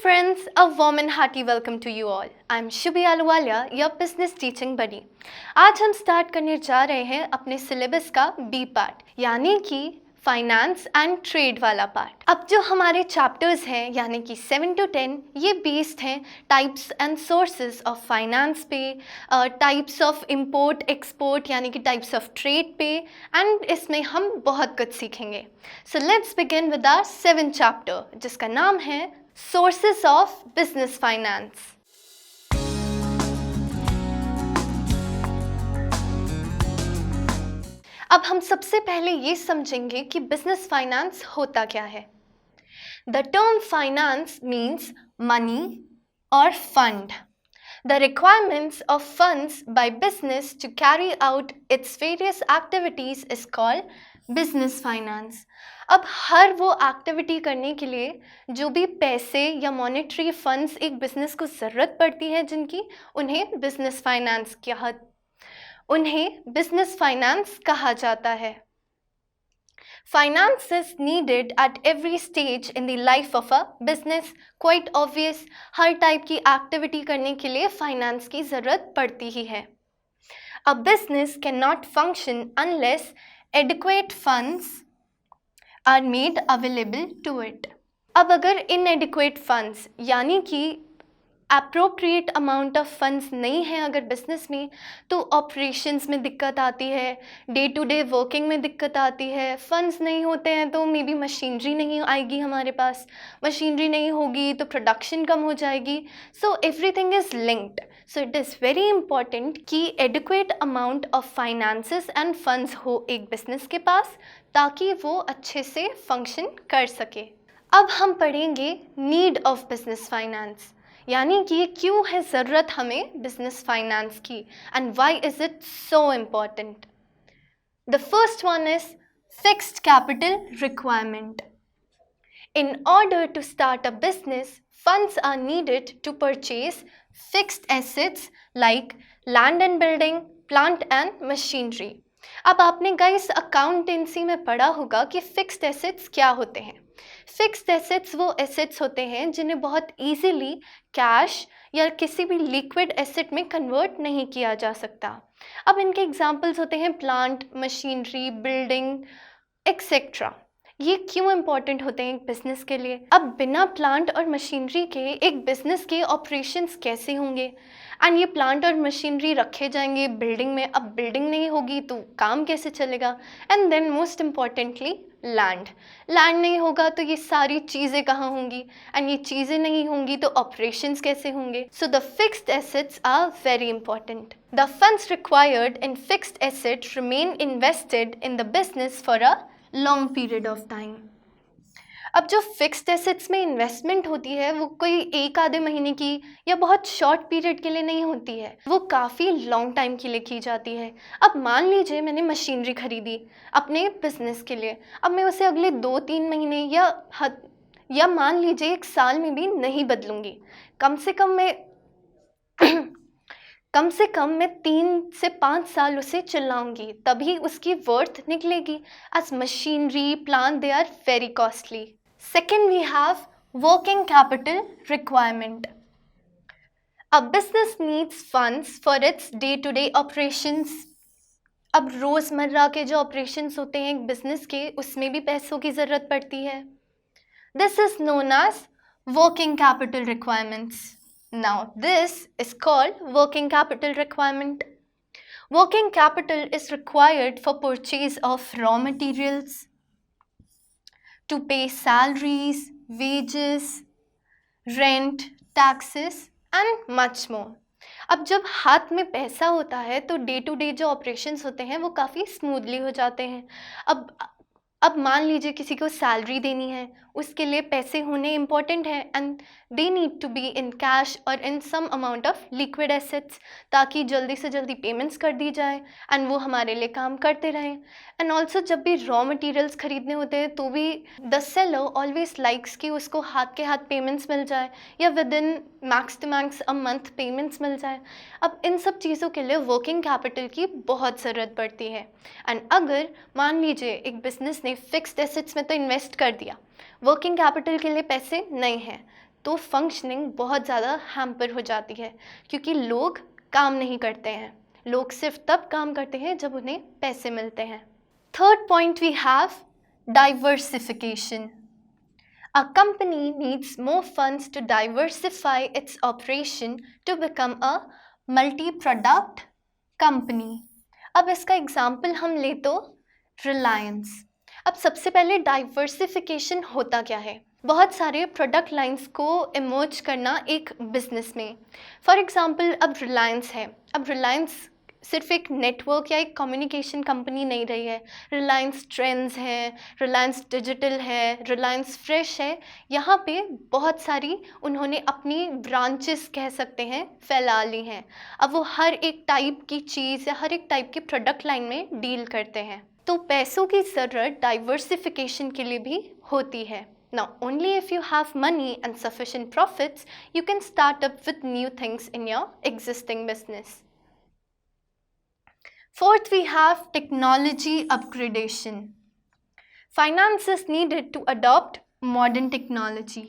friends, a warm and hearty welcome to you all. I'm Shubhi Aluwalia, your business teaching buddy. आज हम start करने जा रहे हैं अपने सिलेबस का बी पार्ट यानी कि फाइनेंस एंड ट्रेड वाला पार्ट। अब जो हमारे चैप्टर्स हैं यानी कि 7 to 10 ये बेस्ड हैं types and sources of finance पे, टाइप्स ऑफ इंपोर्ट एक्सपोर्ट यानी कि टाइप्स ऑफ ट्रेड पे, एंड इसमें हम बहुत कुछ सीखेंगे। So let's begin with our 7th chapter जिसका नाम है सोर्सेज ऑफ बिजनेस फाइनेंस। अब हम सबसे पहले ये समझेंगे कि बिजनेस फाइनेंस होता क्या है। The term finance means money और fund, the requirements of funds by business to carry out its various activities is called business finance. अब हर वो एक्टिविटी करने के लिए जो भी पैसे या मॉनेटरी फंड्स एक बिजनेस को ज़रूरत पड़ती है जिनकी, उन्हें बिजनेस फाइनेंस कहा जाता है। Finance is needed at every stage in the life of a business. Quite obvious, हर टाइप की एक्टिविटी करने के लिए फाइनेंस की ज़रूरत पड़ती ही है। A business can not function unless adequate funds are made available to it. अब अगर इनएडिक्वेट फंड्स यानी कि अप्रोप्रिएट अमाउंट ऑफ फंड्स नहीं है अगर बिजनेस में, तो ऑपरेशंस में दिक्कत आती है, डे टू डे वर्किंग में दिक्कत आती है। फंड्स नहीं होते हैं तो मे बी मशीनरी नहीं आएगी हमारे पास, मशीनरी नहीं होगी तो प्रोडक्शन कम हो जाएगी। So everything is linked. So it is very important कि adequate amount of finances and funds हो एक बिजनेस के पास ताकि वो अच्छे से फंक्शन कर सके। अब हम पढ़ेंगे नीड ऑफ बिजनेस फाइनेंस यानी कि क्यों है ज़रूरत हमें बिजनेस फाइनेंस की and why is it so important. The first one is fixed capital requirement. In order to start a business, funds are needed to purchase fixed assets like land and building, plant and machinery. अब आपने guys accountancy में पढ़ा होगा कि fixed assets क्या होते हैं। Fixed assets वो एसेट्स होते हैं जिन्हें बहुत इजीली कैश या किसी भी लिक्विड एसेट में कन्वर्ट नहीं किया जा सकता। अब इनके एग्जांपल्स होते हैं प्लांट, मशीनरी, बिल्डिंग एक्सेट्रा। ये क्यों इम्पॉर्टेंट होते हैं एक बिज़नेस के लिए? अब बिना प्लांट और मशीनरी के एक बिज़नेस के ऑपरेशंस कैसे होंगे? एंड ये प्लांट और मशीनरी रखे जाएंगे बिल्डिंग में, अब बिल्डिंग नहीं होगी तो काम कैसे चलेगा? And then most importantly land नहीं होगा तो ये सारी चीज़ें कहाँ होंगी? एंड ये चीज़ें नहीं होंगी तो ऑपरेशंस कैसे होंगे? So the fixed assets are very important. The funds required in fixed asset remain invested in the business for a long period of time. अब जो फिक्स्ड एसेट्स में इन्वेस्टमेंट होती है वो कोई एक आधे महीने की या बहुत शॉर्ट पीरियड के लिए नहीं होती है, वो काफ़ी लॉन्ग टाइम के लिए की जाती है। अब मान लीजिए मैंने मशीनरी खरीदी अपने बिजनेस के लिए, अब मैं उसे अगले 2-3 महीने या मान लीजिए 1 साल में भी नहीं बदलूँगी। कम से कम मैं 3 से 5 साल उसे चलाऊंगी, तभी उसकी वर्थ निकलेगी। As machinery, plant, they are very costly. Second we have working capital requirement. A business needs funds for its day to day operations. अब रोज़मर्रा के जो ऑपरेशंस होते हैं एक बिजनेस के, उसमें भी पैसों की ज़रूरत पड़ती है। This is known as working capital requirements. Now this is called working capital requirement. Working capital is required for purchase of raw materials, to pay salaries, wages, rent, taxes and much more. अब जब हाथ में पैसा होता है तो day to day जो operations होते हैं वो काफ़ी स्मूथली हो जाते हैं। अब मान लीजिए किसी को सैलरी देनी है, उसके लिए पैसे होने इम्पॉर्टेंट है and they need to be in cash और in some amount of liquid assets ताकि जल्दी से जल्दी पेमेंट्स कर दी जाए एंड वो हमारे लिए काम करते रहें। एंड ऑल्सो जब भी रॉ मटेरियल्स खरीदने होते हैं तो भी द सेलर ऑलवेज लाइक्स कि उसको हाथ के हाथ पेमेंट्स मिल जाए या within max to max a month payments मिल जाए। अब इन सब चीज़ों के लिए वर्किंग कैपिटल की बहुत ज़रूरत पड़ती है। एंड अगर मान लीजिए एक बिजनेस ने फिक्स्ड एसेट्स में तो इन्वेस्ट कर दिया, वर्किंग कैपिटल के लिए पैसे नहीं हैं, तो फंक्शनिंग बहुत ज़्यादा हैम्पर हो जाती है, क्योंकि लोग काम नहीं करते हैं। लोग सिर्फ तब काम करते हैं जब उन्हें पैसे मिलते हैं। Third point we have diversification. A company needs more funds to diversify its operation to become a multi-product company. अब इसका एग्जाम्पल हम ले तो रिलायंस। अब सबसे पहले डाइवर्सिफिकेशन होता क्या है? बहुत सारे प्रोडक्ट लाइंस को इमर्ज करना एक बिजनेस में। फॉर एग्जांपल अब रिलायंस है। अब रिलायंस सिर्फ एक नेटवर्क या एक कम्युनिकेशन कंपनी नहीं रही है। रिलायंस ट्रेंड्स है, रिलायंस डिजिटल है, रिलायंस फ्रेश है। यहाँ पे बहुत सारी उन्होंने अपनी ब्रांचेस कह सकते हैं फैला ली हैं। अब वो हर एक टाइप की चीज़ या हर एक टाइप की प्रोडक्ट लाइन में डील करते हैं। तो पैसों की ज़रूरत डाइवर्सिफिकेशन के लिए भी होती है। Now, only if you have money and sufficient profits, you can start up with new things in your existing business. Fourth, we have technology upgradation. Finance is needed to adopt modern technology.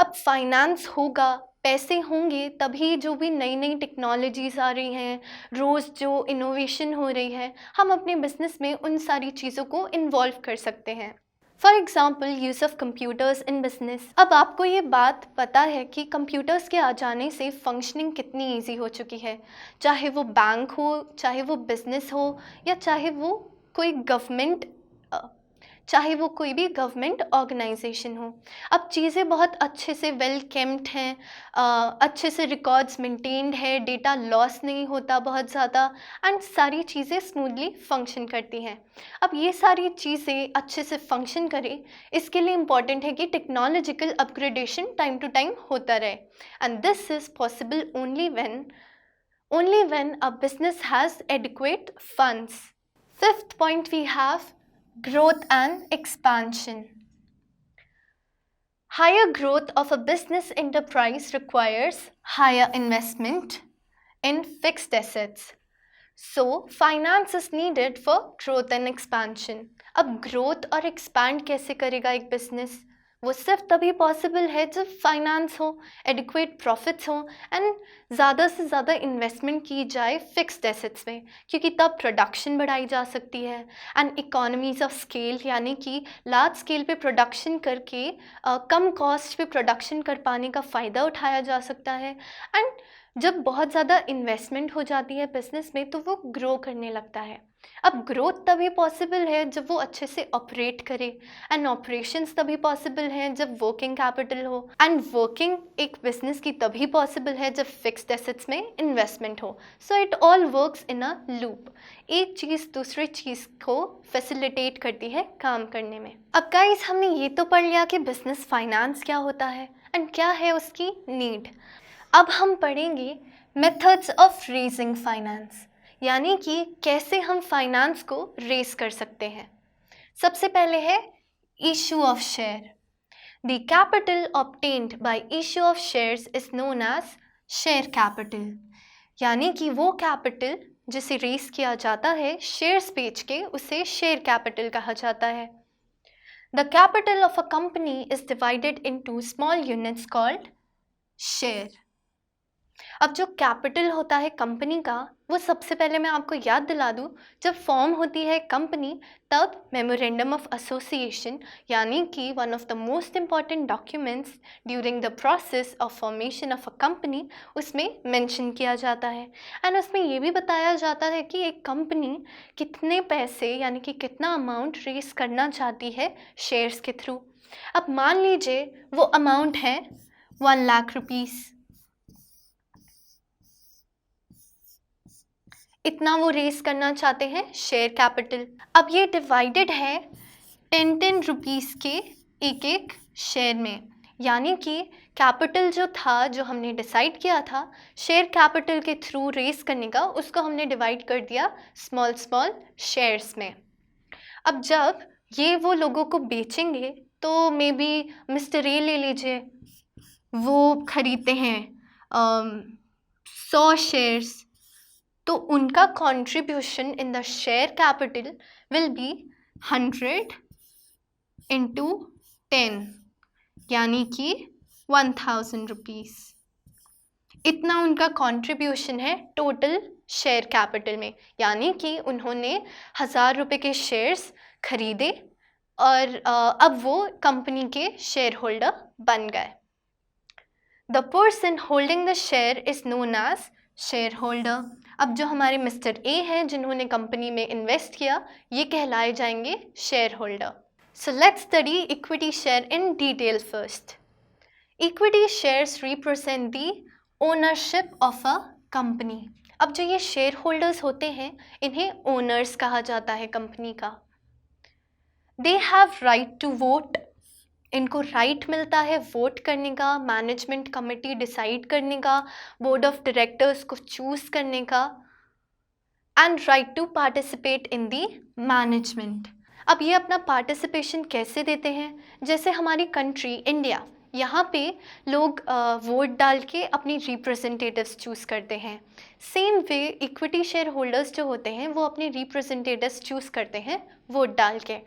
अब finance होगा, पैसे होंगे, तभी जो भी नई नई technologies आ रही हैं, रोज़ जो इनोवेशन हो रही है, हम अपने बिजनेस में उन सारी चीज़ों को इन्वॉल्व कर सकते हैं। For example use of computers in business. अब आपको ये बात पता है कि कंप्यूटर्स के आ जाने से फंक्शनिंग कितनी ईजी हो चुकी है, चाहे वो बैंक हो, चाहे वो बिज़नेस हो, या चाहे वो कोई गवर्नमेंट ऑर्गेनाइजेशन हो। अब चीज़ें बहुत अच्छे से वेल केम्ड हैं, अच्छे से रिकॉर्ड्स मेंटेन्ड है, डेटा लॉस नहीं होता बहुत ज़्यादा, एंड सारी चीज़ें स्मूथली फंक्शन करती हैं। अब ये सारी चीज़ें अच्छे से फंक्शन करें, इसके लिए इम्पॉर्टेंट है कि technological upgradation time to time होता रहे, and this is possible only when a business has adequate funds. Fifth point we have growth and expansion. Higher growth of a business enterprise requires higher investment in fixed assets. So, finance is needed for growth and expansion. अब growth और expand कैसे करेगा एक business? वो सिर्फ तभी possible है जब फाइनेंस हो, एडिक्वेट प्रॉफिट्स हो, एंड ज़्यादा से ज़्यादा इन्वेस्टमेंट की जाए फिक्स्ड एसेट्स में, क्योंकि तब प्रोडक्शन बढ़ाई जा सकती है, एंड इकोनॉमीज ऑफ स्केल, यानी कि लार्ज स्केल पे प्रोडक्शन करके कम कॉस्ट पे प्रोडक्शन कर पाने का फ़ायदा उठाया जा सकता है। एंड जब बहुत ज़्यादा इन्वेस्टमेंट हो जाती है बिजनेस में तो वो ग्रो करने लगता है। अब ग्रोथ तभी पॉसिबल है जब वो अच्छे से ऑपरेट करे, एंड ऑपरेशंस तभी पॉसिबल हैं जब वर्किंग कैपिटल हो, एंड वर्किंग एक बिजनेस की तभी पॉसिबल है जब फिक्स्ड एसेट्स में इन्वेस्टमेंट हो। So it all works in a loop. एक चीज़ दूसरी चीज़ को फैसिलिटेट करती है काम करने में। अब गाइस, हमने ये तो पढ़ लिया कि बिजनेस फाइनेंस क्या होता है एंड क्या है उसकी नीड। अब हम पढ़ेंगे मेथड्स ऑफ रेजिंग फाइनेंस, यानी कि कैसे हम फाइनेंस को रेज कर सकते हैं। सबसे पहले है issue of share. The capital obtained by issue of shares is known as share capital, यानी कि वो कैपिटल जिसे रेज किया जाता है शेयर्स बेच के, उसे शेयर कैपिटल कहा जाता है। The capital of a company is divided into small units called share. अब जो कैपिटल होता है कंपनी का, वो सबसे पहले मैं आपको याद दिला दूं, जब फॉर्म होती है कंपनी तब मेमोरेंडम ऑफ एसोसिएशन, यानी कि one of the most important documents during the process of formation of a company, उसमें मेंशन किया जाता है। एंड उसमें ये भी बताया जाता है कि एक कंपनी कितने पैसे, यानी कि कितना अमाउंट रेस करना चाहती है शेयर्स के थ्रू। अब मान लीजिए वो अमाउंट है 1 लाख रुपीज़, इतना वो रेस करना चाहते हैं शेयर कैपिटल। अब ये डिवाइडेड है 10 रुपीज़ के एक एक शेयर में, यानी कि कैपिटल जो था, जो हमने डिसाइड किया था शेयर कैपिटल के थ्रू रेस करने का, उसको हमने डिवाइड कर दिया स्मॉल शेयर्स में। अब जब ये वो लोगों को बेचेंगे तो मे बी मिस्टर ए ले लीजिए, वो खरीदते हैं 100 शेयर्स, तो उनका contribution in the share capital will be 100 × 10, यानी कि ₹1000। इतना उनका कंट्रीब्यूशन है टोटल शेयर कैपिटल में, यानी कि उन्होंने ₹1000 के शेयर्स खरीदे और अब वो कंपनी के शेयर होल्डर बन गए। The person holding the share is known as share holder. अब जो हमारे मिस्टर ए हैं जिन्होंने कंपनी में इन्वेस्ट किया, ये कहलाए जाएंगे share holder. So let's study equity share in detail first. Equity shares represent the ownership of a company. अब जो ये शेयर होल्डर्स होते हैं, इन्हें ओनर्स कहा जाता है कंपनी का। They have right to vote. इनको राइट मिलता है वोट करने का, मैनेजमेंट कमेटी डिसाइड करने का, बोर्ड ऑफ डायरेक्टर्स को चूज करने का, and right to participate in the management. अब ये अपना पार्टिसिपेशन कैसे देते हैं? जैसे हमारी कंट्री इंडिया, यहाँ पे लोग वोट डाल के अपनी रिप्रेजेंटेटिव्स चूज़ करते हैं। Same way equity share holders जो होते हैं वो अपने रिप्रेजेंटेटिव्स चूज़ करते हैं वोट डाल के।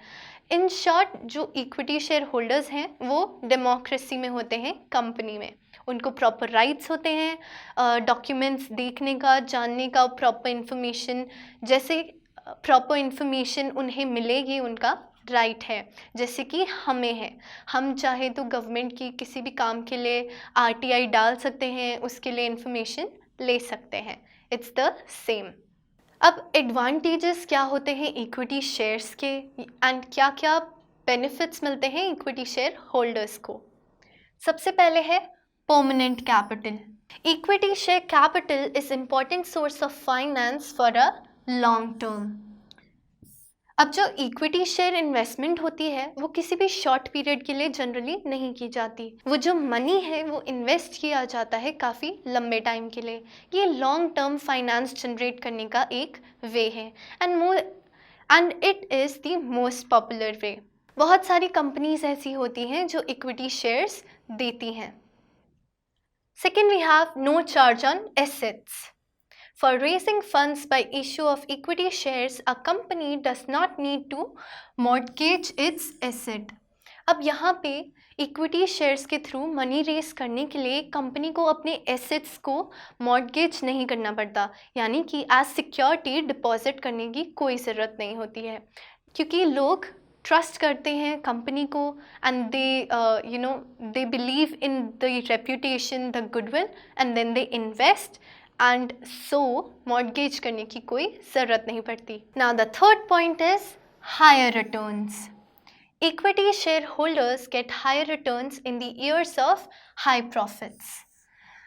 इन शॉर्ट, जो इक्विटी शेयर होल्डर्स हैं वो डेमोक्रेसी में होते हैं कंपनी में। उनको प्रॉपर राइट्स होते हैं डॉक्यूमेंट्स देखने का, जानने का, प्रॉपर इन्फॉर्मेशन, जैसे प्रॉपर इन्फॉर्मेशन उन्हें मिलेगी उनका राइट है। जैसे कि हमें है, हम चाहे तो गवर्नमेंट की किसी भी काम के लिए आरटीआई डाल सकते हैं, उसके लिए इन्फॉर्मेशन ले सकते हैं। It's the same. अब एडवांटेजेस क्या होते हैं इक्विटी शेयर्स के, एंड क्या क्या बेनिफिट्स मिलते हैं इक्विटी शेयर होल्डर्स को? सबसे पहले है permanent capital. Equity share capital is important source of finance for a long term. अब जो इक्विटी शेयर इन्वेस्टमेंट होती है वो किसी भी शॉर्ट पीरियड के लिए जनरली नहीं की जाती। वो जो मनी है वो इन्वेस्ट किया जाता है काफ़ी लंबे टाइम के लिए। ये लॉन्ग टर्म फाइनेंस जनरेट करने का एक वे है, and it is the most popular way. बहुत सारी कंपनीज ऐसी होती हैं जो इक्विटी शेयर्स देती हैं। Second, we have no charge on assets. For raising funds by issue of equity shares, a company does not need to mortgage its asset. अब यहाँ पे इक्विटी शेयर्स के थ्रू मनी रेस करने के लिए company को अपने एसेट्स को मॉर्गेज नहीं करना पड़ता, यानी कि एज सिक्योरिटी डिपॉजिट करने की कोई ज़रूरत नहीं होती है, क्योंकि लोग ट्रस्ट करते हैं कंपनी को, and they believe in the reputation, the goodwill, and then they invest, and so mortgage करने की कोई ज़रूरत नहीं पड़ती। Now the third point is higher returns. Equity share holders get higher returns in the years of high profits.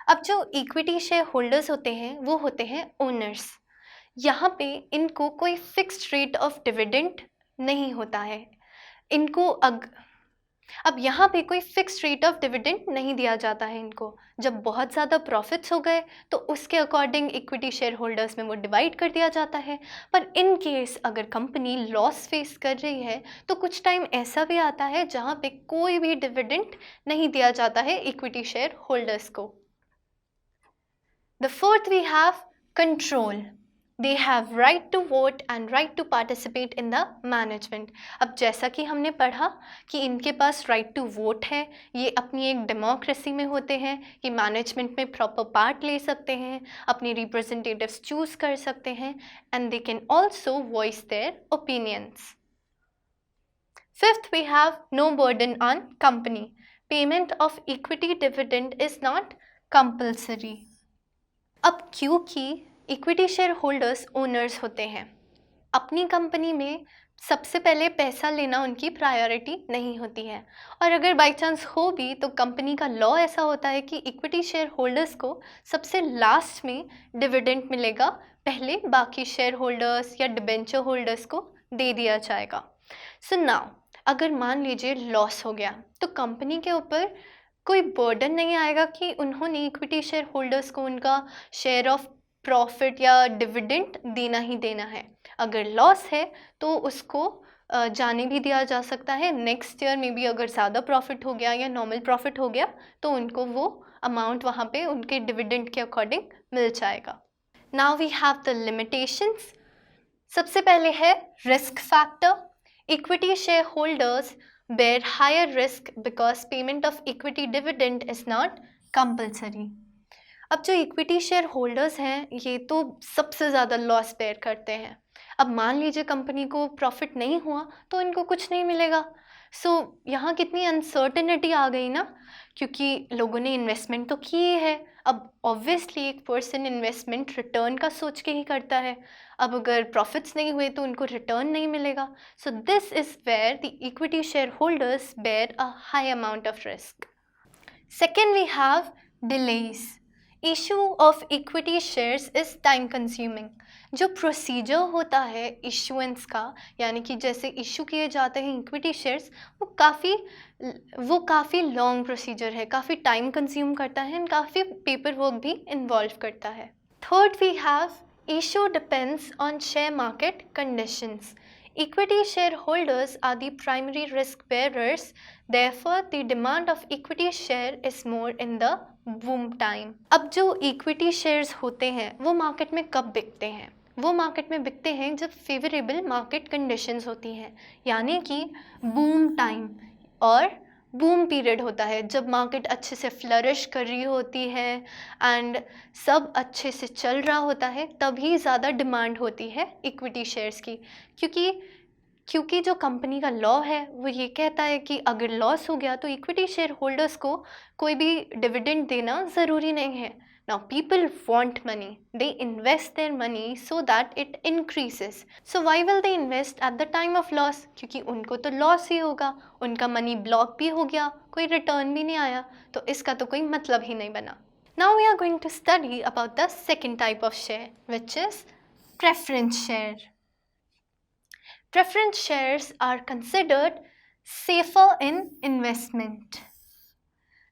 अब जो equity share holders होते हैं वो होते हैं ओनर्स। यहाँ पे इनको कोई फिक्स्ड रेट ऑफ डिविडेंड नहीं होता है। इनको अब यहाँ पे कोई फिक्स रेट ऑफ डिविडेंड नहीं दिया जाता है इनको। जब बहुत ज़्यादा प्रॉफिट्स हो गए तो उसके अकॉर्डिंग इक्विटी शेयर होल्डर्स में वो डिवाइड कर दिया जाता है। पर इन केस अगर कंपनी लॉस फेस कर रही है तो कुछ टाइम ऐसा भी आता है जहाँ पे कोई भी डिविडेंड नहीं दिया जाता है इक्विटी शेयर होल्डर्स को। The fourth, we have control. They have right to vote and right to participate in the management. अब जैसा कि हमने पढ़ा कि इनके पास right to vote है, ये अपनी एक डेमोक्रेसी में होते हैं, ये मैनेजमेंट में प्रॉपर पार्ट ले सकते हैं, अपनी रिप्रेजेंटेटिव्स चूज़ कर सकते हैं, and they can also voice their opinions. Fifth, we have no burden on company. Payment of equity dividend is not compulsory. अब क्योंकि इक्विटी शेयर होल्डर्स ओनर्स होते हैं, अपनी कंपनी में सबसे पहले पैसा लेना उनकी प्रायोरिटी नहीं होती है, और अगर बाई चांस हो भी तो कंपनी का लॉ ऐसा होता है कि इक्विटी शेयर होल्डर्स को सबसे लास्ट में डिविडेंड मिलेगा, पहले बाकी शेयर होल्डर्स या डिबेंचर होल्डर्स को दे दिया जाएगा। सो नाउ अगर मान लीजिए लॉस हो गया तो कंपनी के ऊपर कोई बर्डन नहीं आएगा कि उन्होंने इक्विटी शेयर होल्डर्स को उनका शेयर ऑफ प्रॉफिट या डिविडेंड देना ही देना है। अगर लॉस है तो उसको जाने भी दिया जा सकता है। नेक्स्ट ईयर में भी अगर ज़्यादा प्रॉफिट हो गया या नॉर्मल प्रॉफिट हो गया तो उनको वो अमाउंट वहाँ पे उनके डिविडेंड के अकॉर्डिंग मिल जाएगा। Now we have the limitations. सबसे पहले है risk factor. Equity share holders bear higher risk because payment of equity dividend is not compulsory. अब जो इक्विटी शेयर होल्डर्स हैं ये तो सबसे ज़्यादा लॉस बेयर करते हैं. अब मान लीजिए कंपनी को प्रॉफिट नहीं हुआ तो इनको कुछ नहीं मिलेगा. यहाँ कितनी अनसर्टेनिटी आ गई ना, क्योंकि लोगों ने इन्वेस्टमेंट तो की है. अब ऑब्वियसली एक पर्सन इन्वेस्टमेंट रिटर्न का सोच के ही करता है. अब अगर प्रॉफिट्स नहीं हुए तो उनको रिटर्न नहीं मिलेगा. This is where the equity share holders bear a high amount of risk. Second we have delays. Issue of equity shares is time consuming. जो प्रोसीजर होता है इशुएंस का, यानी कि जैसे इशू किए जाते हैं इक्विटी शेयर्स, वो काफ़ी लॉन्ग प्रोसीजर है, काफ़ी टाइम कंज्यूम करता है, काफ़ी पेपर वर्क भी इन्वॉल्व करता है. Third we have issue depends on share market conditions. Equity shareholders are the primary risk bearers, therefore the demand of equity share is more in the boom time. अब जो equity shares होते हैं वो market में कब बिकते हैं? वो मार्केट में बिकते हैं जब फेवरेबल मार्केट कंडीशंस होती हैं, यानी कि बूम टाइम और बूम पीरियड होता है, जब मार्केट अच्छे से फ्लरिश कर रही होती है एंड सब अच्छे से चल रहा होता है, तभी ज़्यादा डिमांड होती है इक्विटी शेयर्स की. क्योंकि जो कंपनी का लॉ है वो ये कहता है कि अगर लॉस हो गया तो इक्विटी शेयर होल्डर्स को कोई भी डिविडेंड देना ज़रूरी नहीं है. Now people want money, they invest their money so that it increases. So why will they invest at the time of loss? क्योंकि उनको तो लॉस ही होगा, उनका मनी ब्लॉक भी हो गया, कोई रिटर्न भी नहीं आया, तो इसका तो कोई मतलब ही नहीं बना. Now we are going to study about the second type of share, which is preference share. Preference shares are considered safer in investment.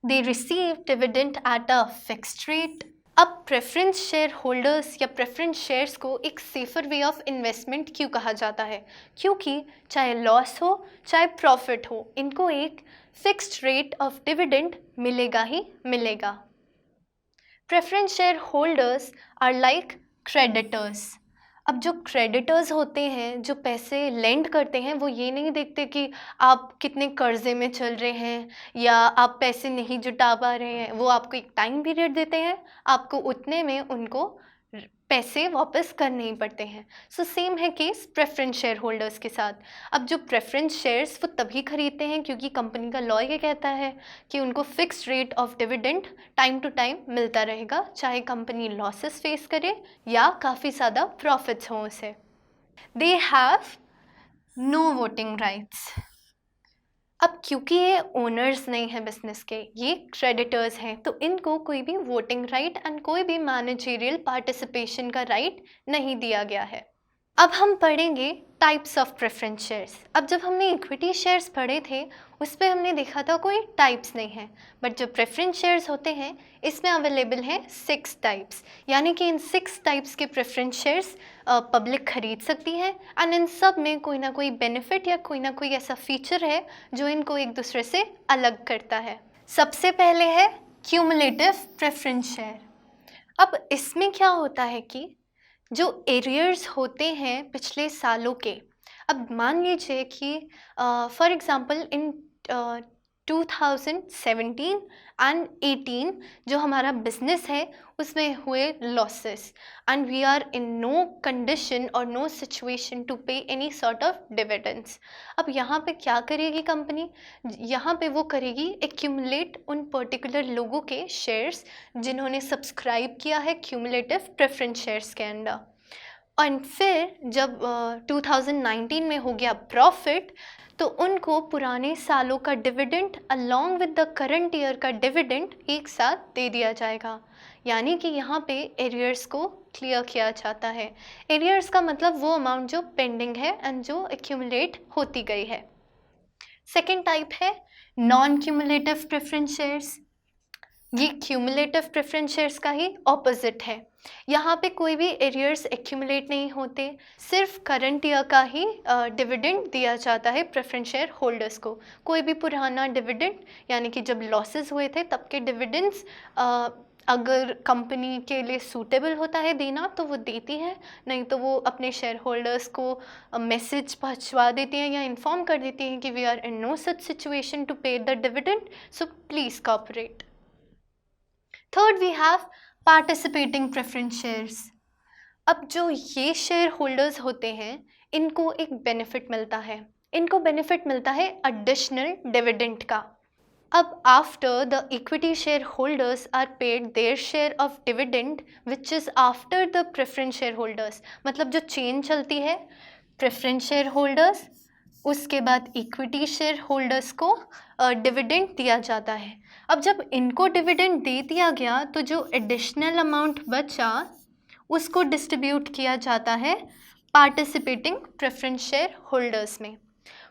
They receive dividend at a fixed rate. अब प्रेफरेंस शेयर होल्डर्स या preference shares को एक safer way of investment क्यों कहा जाता है? क्योंकि चाहे लॉस हो चाहे प्रॉफिट हो, इनको एक फिक्स्ड रेट ऑफ डिविडेंड मिलेगा ही मिलेगा. Preference share holders are like creditors. अब जो क्रेडिटर्स होते हैं, जो पैसे लेंड करते हैं, वो ये नहीं देखते कि आप कितने कर्जे में चल रहे हैं या आप पैसे नहीं जुटा पा रहे हैं. वो आपको एक टाइम पीरियड देते हैं, आपको उतने में उनको पैसे वापस करने ही पड़ते हैं. सेम है केस प्रेफरेंस शेयर होल्डर्स के साथ. अब जो प्रेफरेंस शेयर्स वो तभी खरीदते हैं क्योंकि कंपनी का लॉ ये कहता है कि उनको fixed rate of dividend time to time मिलता रहेगा, चाहे कंपनी लॉसेस फेस करे या काफ़ी ज़्यादा प्रॉफिट्स हों उसे. They have no voting rights. अब क्योंकि ये ओनर्स नहीं हैं बिजनेस के, ये क्रेडिटर्स हैं, तो इनको कोई भी वोटिंग राइट एंड कोई भी मैनेजरियल पार्टिसिपेशन का राइट नहीं दिया गया है. अब हम पढ़ेंगे टाइप्स ऑफ प्रेफरेंस शेयर्स. अब जब हमने इक्विटी शेयर्स पढ़े थे उस पर हमने देखा था कोई टाइप्स नहीं है, बट जो प्रेफरेंस शेयर्स होते हैं इसमें अवेलेबल हैं 6 टाइप्स, यानी कि इन 6 टाइप्स के प्रेफरेंस शेयर्स पब्लिक खरीद सकती है एंड इन सब में कोई ना कोई बेनिफिट या कोई ना कोई ऐसा फीचर है जो इनको एक दूसरे से अलग करता है. सबसे पहले है क्यूमुलेटिव प्रेफरेंस शेयर. अब इसमें क्या होता है कि जो एरियर्स होते हैं पिछले सालों के, अब मान लीजिए कि फॉर एग्ज़ाम्पल इन 2017 एंड 18 जो हमारा बिजनेस है उसमें हुए losses and we are in no condition और no situation to pay any sort of dividends. अब यहाँ पे क्या करेगी कंपनी? यहाँ पे वो करेगी एक्यूमुलेट उन पर्टिकुलर लोगों के शेयर्स जिन्होंने सब्सक्राइब किया है क्यूमुलेटिव प्रेफरेंस शेयर्स के अंडर. और फिर जब 2019 में हो गया प्रॉफिट तो उनको पुराने सालों का dividend along with the current year का डिविडेंड एक साथ दे दिया जाएगा. यानी कि यहाँ पे एरियर्स को क्लियर किया जाता है. एरियर्स का मतलब वो अमाउंट जो पेंडिंग है एंड जो एक्यूमुलेट होती गई है. सेकेंड टाइप है नॉन क्यूमुलेटिव प्रेफरेंस शेयर्स. ये क्यूमुलेटिव प्रेफरेंस शेयर्स का ही ऑपोजिट है. यहाँ पे कोई भी एरियर्स एक्यूमुलेट नहीं होते, सिर्फ करंट ईयर का ही डिविडेंड दिया जाता है प्रेफरेंस शेयर होल्डर्स को. कोई भी पुराना डिविडेंड यानी कि जब लॉसेस हुए थे तब के डिविडेंड्स अगर कंपनी के लिए सूटेबल होता है देना तो वो देती है, नहीं तो वो अपने शेयर होल्डर्स को मैसेज पहुंचवा देती हैं या इन्फॉर्म कर देती हैं कि we are in no such situation to pay the dividend, so please cooperate. Third we have participating preference shares. अब जो ये शेयर होल्डर्स होते हैं इनको एक बेनिफिट मिलता है, इनको बेनिफिट मिलता है एडिशनल डिविडेंड का। अब after the equity share holders are paid their share of dividend which is after the preference share holders, मतलब जो चेन चलती है प्रेफरेंस शेयर होल्डर्स, उसके बाद इक्विटी शेयर होल्डर्स को डिविडेंड दिया जाता है। अब जब इनको डिविडेंड दे दिया गया तो जो एडिशनल अमाउंट बचा उसको डिस्ट्रीब्यूट किया जाता है पार्टिसिपेटिंग प्रेफरेंस शेयर होल्डर्स में।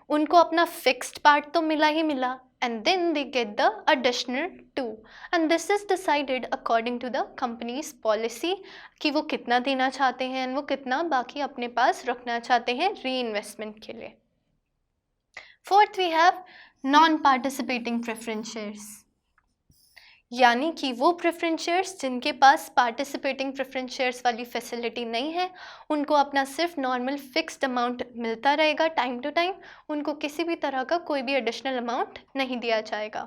उनको अपना फिक्स्ड पार्ट तो मिला ही मिला, and then they get the additional too, and this is decided according to the company's policy कि वो कितना देना चाहते हैं और वो कितना बाकी अपने पास रखना चाहते हैं री इन्वेस्टमेंट के लिए। Fourth we have non participating preference shares, यानी कि वो प्रेफरेंस शेयर्स जिनके पास पार्टिसिपेटिंग प्रेफरेंस शेयर्स वाली फैसिलिटी नहीं है, उनको अपना सिर्फ नॉर्मल फिक्स्ड अमाउंट मिलता रहेगा टाइम टू टाइम, उनको किसी भी तरह का कोई भी एडिशनल अमाउंट नहीं दिया जाएगा।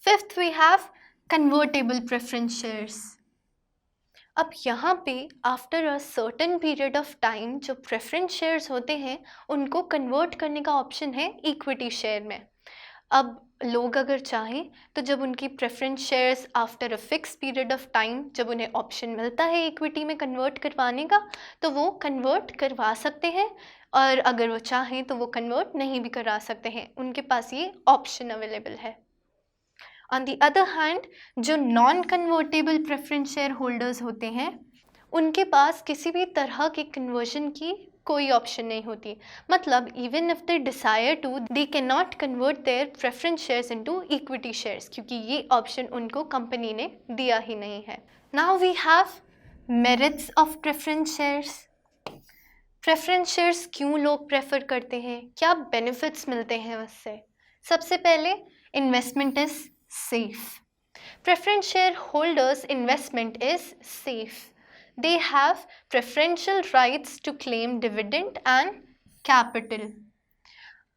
Fifth we have convertible preference shares. अब यहाँ पे after a certain period of time जो प्रेफरेंस शेयर्स होते हैं उनको कन्वर्ट करने का ऑप्शन है इक्विटी शेयर में। अब लोग अगर चाहें तो जब उनकी preference shares after a fix period of time जब उन्हें ऑप्शन मिलता है इक्विटी में कन्वर्ट करवाने का तो वो कन्वर्ट करवा सकते हैं, और अगर वो चाहें तो वो कन्वर्ट नहीं भी करा सकते हैं, उनके पास ये ऑप्शन अवेलेबल है। ऑन द अदर हैंड जो non convertible preference share holders होते हैं उनके पास किसी भी तरह के कन्वर्जन की कोई ऑप्शन नहीं होती, मतलब even if they desire to they can not convert their preference shares into equity shares, क्योंकि ये ऑप्शन उनको कंपनी ने दिया ही नहीं है। Now we have merits of preference shares. Preference shares क्यों लोग प्रेफर करते हैं, क्या बेनिफिट्स मिलते हैं उससे? सबसे पहले investment is safe. Preference share holders investment is safe. They have preferential rights to claim dividend and capital.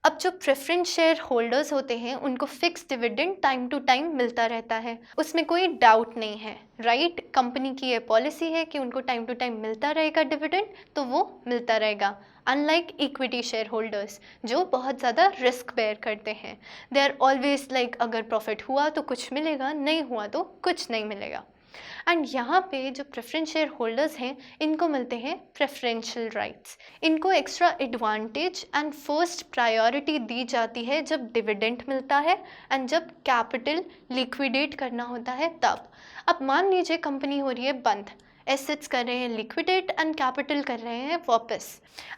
अब जो प्रेफरेंस शेयर होल्डर्स होते हैं उनको fix dividend time to time मिलता रहता है, उसमें कोई डाउट नहीं है, राइट? कंपनी की ये पॉलिसी है कि उनको टाइम टू टाइम मिलता रहेगा डिविडेंड, तो वो मिलता रहेगा। अनलाइक इक्विटी शेयर होल्डर्स जो बहुत ज़्यादा रिस्क बेयर करते हैं, दे आर ऑलवेज लाइक अगर प्रॉफिट हुआ तो कुछ मिलेगा, नहीं हुआ तो कुछ नहीं मिलेगा। एंड यहाँ पे जो प्रेफरेंस शेयर होल्डर्स हैं इनको मिलते हैं प्रेफरेंशियल राइट्स, इनको extra advantage and first priority दी जाती है जब डिविडेंड मिलता है एंड जब कैपिटल लिक्विडेट करना होता है तब। अब मान लीजिए कंपनी हो रही है बंद, एसेट्स कर रहे हैं लिक्विडेट एंड कैपिटल कर रहे हैं वापस,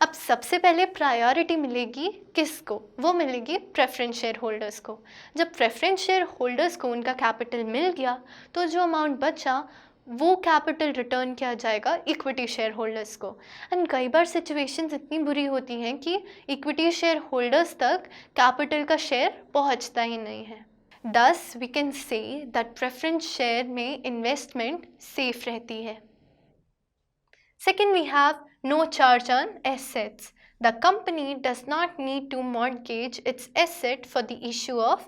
अब सबसे पहले प्रायोरिटी मिलेगी किसको? वो मिलेगी प्रेफरेंस शेयर होल्डर्स को। जब प्रेफरेंस शेयर होल्डर्स को उनका कैपिटल मिल गया तो जो अमाउंट बचा वो कैपिटल रिटर्न किया जाएगा इक्विटी शेयर होल्डर्स को। एंड कई बार सिचुएशंस इतनी बुरी होती हैं कि इक्विटी शेयर होल्डर्स तक कैपिटल का शेयर पहुंचता ही नहीं है। Thus we can say that preference share में इन्वेस्टमेंट सेफ रहती है। Second, we have no charge on assets. The company does not need to mortgage its asset for the issue of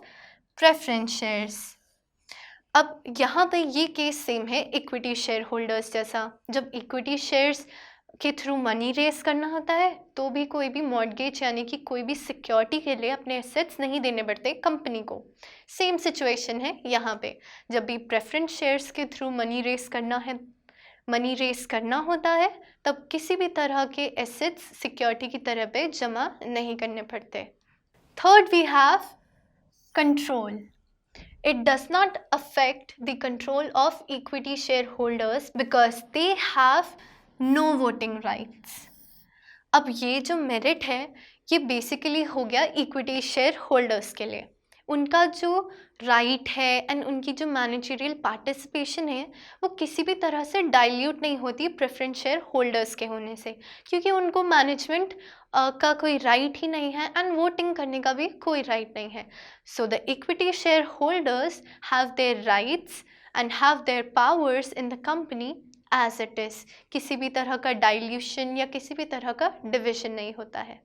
preference shares. अब यहाँ पे ये case same है equity share holders जैसा। जब इक्विटी शेयर्स के थ्रू मनी रेस करना होता है तो भी कोई भी मॉर्गेज यानी कि कोई भी सिक्योरिटी के लिए अपने एसेट्स नहीं देने पड़ते कंपनी को। सेम सिचुएशन है यहाँ पे, जब भी प्रेफरेंस शेयर्स के थ्रू मनी रेस करना होता है तब किसी भी तरह के एसेट्स सिक्योरिटी की तरह पे जमा नहीं करने पड़ते। Third we have control. It does not affect the control of equity shareholders because they have no voting rights. अब ये जो मेरिट है ये बेसिकली हो गया इक्विटी शेयर होल्डर्स के लिए, उनका जो राइट है एंड उनकी जो मैनेजरियल पार्टिसिपेशन है वो किसी भी तरह से डाइल्यूट नहीं होती प्रेफरेंस शेयर होल्डर्स के होने से, क्योंकि उनको मैनेजमेंट का कोई राइट ही नहीं है एंड वोटिंग करने का भी कोई राइट नहीं है। So the equity share holders have their rights and have their powers in the company as it is. किसी भी तरह का dilution या किसी भी तरह का division नहीं होता है.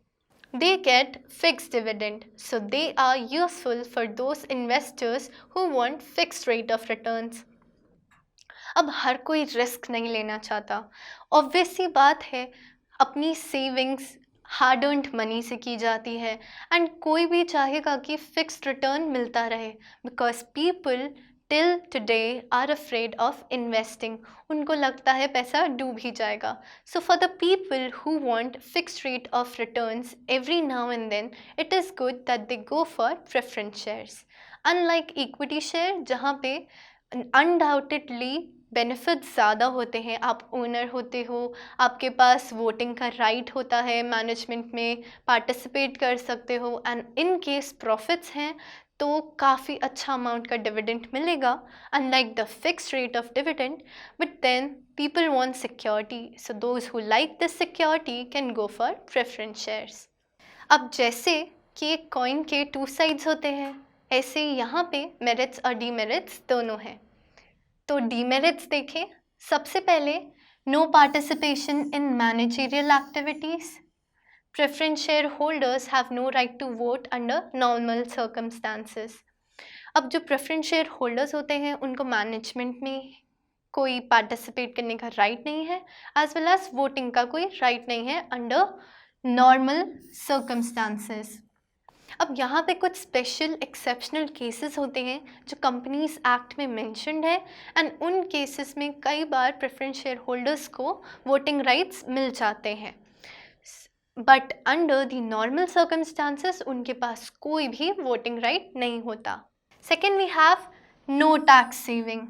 They get fixed dividend, so they are useful for those investors who want fixed rate of returns. अब हर कोई रिस्क नहीं लेना चाहता. ऑब्वियस सी बात है, अपनी सेविंग्स हार्ड अर्न्ड मनी से की जाती है एंड कोई भी चाहेगा कि फिक्स्ड रिटर्न मिलता रहे, because people till today are afraid of investing. उनको लगता है पैसा डूब ही जाएगा. So for the people who want fixed rate of returns every now and then, it is good that they go for preference shares. Unlike equity share जहाँ पे undoubtedly benefits ज़्यादा होते हैं, आप ओनर होते हो, आपके पास वोटिंग का राइट होता है, मैनेजमेंट में पार्टिसिपेट कर सकते हो, एंड इन केस प्रॉफिट्स हैं तो काफ़ी अच्छा अमाउंट का डिविडेंड मिलेगा, unlike the fixed rate of dividend. But then people want security, so those who like this security can go for preference shares. अब जैसे कि एक कॉइन के टू साइड्स होते हैं, ऐसे यहाँ पे मेरिट्स और डीमेरिट्स दोनों हैं. तो डीमेरिट्स देखें. सबसे पहले no participation in managerial activities. Preference share holders have no right to vote under normal circumstances. अब जो प्रेफरेंस शेयर होल्डर्स होते हैं उनको मैनेजमेंट में कोई पार्टिसिपेट करने का राइट नहीं है, एज वेल एज वोटिंग का कोई राइट नहीं है अंडर नॉर्मल सर्कमस्टांसेस. अब यहाँ पे कुछ स्पेशल एक्सेप्शनल केसेस होते हैं जो कंपनीज एक्ट में मेंशन्ड है, एंड उन केसेस में कई बार प्रेफरेंस शेयर होल्डर्स को वोटिंग राइट्स मिल जाते हैं. But under the normal circumstances उनके पास कोई भी वोटिंग राइट नहीं होता. Second, we have no tax saving.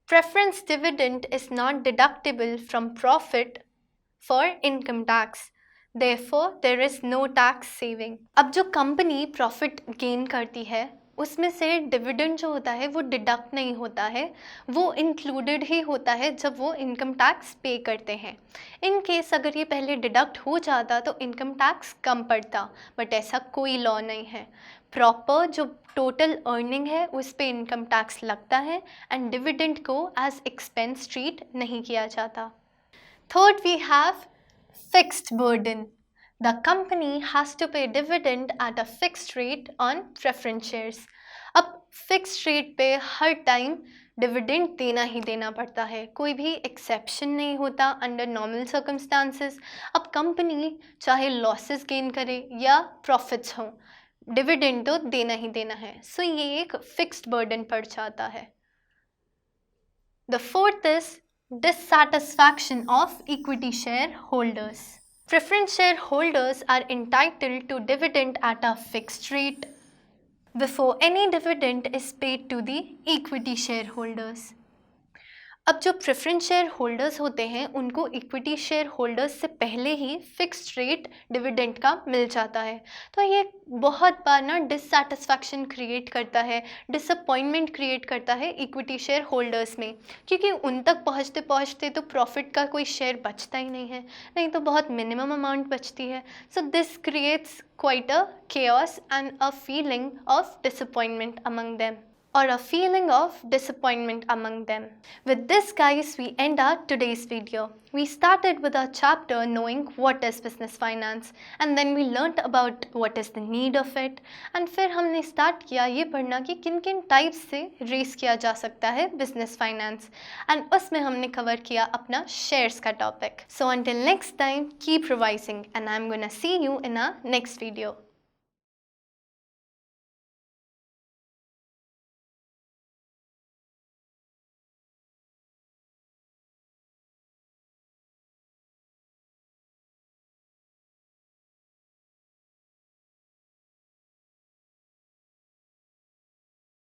Preference dividend is not deductible from profit for income tax. Therefore, there is no tax saving. अब जो कंपनी प्रॉफिट गेन करती है उसमें से डिविडेंड जो होता है वो डिडक्ट नहीं होता है, वो इंक्लूडेड ही होता है जब वो इनकम टैक्स पे करते हैं. इन केस अगर ये पहले डिडक्ट हो जाता तो इनकम टैक्स कम पड़ता, बट ऐसा कोई लॉ नहीं है. प्रॉपर जो टोटल अर्निंग है उस पे इनकम टैक्स लगता है एंड डिविडेंड को एज एक्सपेंस ट्रीट नहीं किया जाता. Third, we have fixed burden. The company has to pay dividend at a fixed rate on preference shares. अब fixed rate पे हर टाइम डिविडेंड देना ही देना पड़ता है, कोई भी एक्सेप्शन नहीं होता अंडर नॉर्मल सर्कमस्टांसेस. अब कंपनी चाहे लॉसेस गेन करे या प्रॉफिट्स हों, डिविडेंड तो देना ही देना है. सो ये एक फिक्स्ड बर्डन पड़ जाता है. The fourth is dissatisfaction of equity shareholders. Preference shareholders are entitled to dividend at a fixed rate before any dividend is paid to the equity shareholders. अब जो प्रेफरेंस शेयर होल्डर्स होते हैं उनको equity share holders से पहले ही fixed rate dividend का मिल जाता है. तो ये बहुत बार ना डिससेटिस्फैक्शन क्रिएट करता है, डिसअपॉइंटमेंट क्रिएट करता है इक्विटी शेयर होल्डर्स में, क्योंकि उन तक पहुँचते पहुँचते तो प्रॉफिट का कोई शेयर बचता ही नहीं है, नहीं तो बहुत मिनिमम अमाउंट बचती है. So this creates quite a chaos and a feeling of disappointment among them. Or a feeling of disappointment among them. With this, guys, we end our today's video. We started with our chapter knowing what is business finance, and then we learnt about what is the need of it, and फिर हमने start किया ये पढ़ना कि किन किन types से raise किया जा सकता है business finance, and उसमें हमने cover किया अपना shares का topic. So until next time, keep revising, and I'm gonna see you in our next video.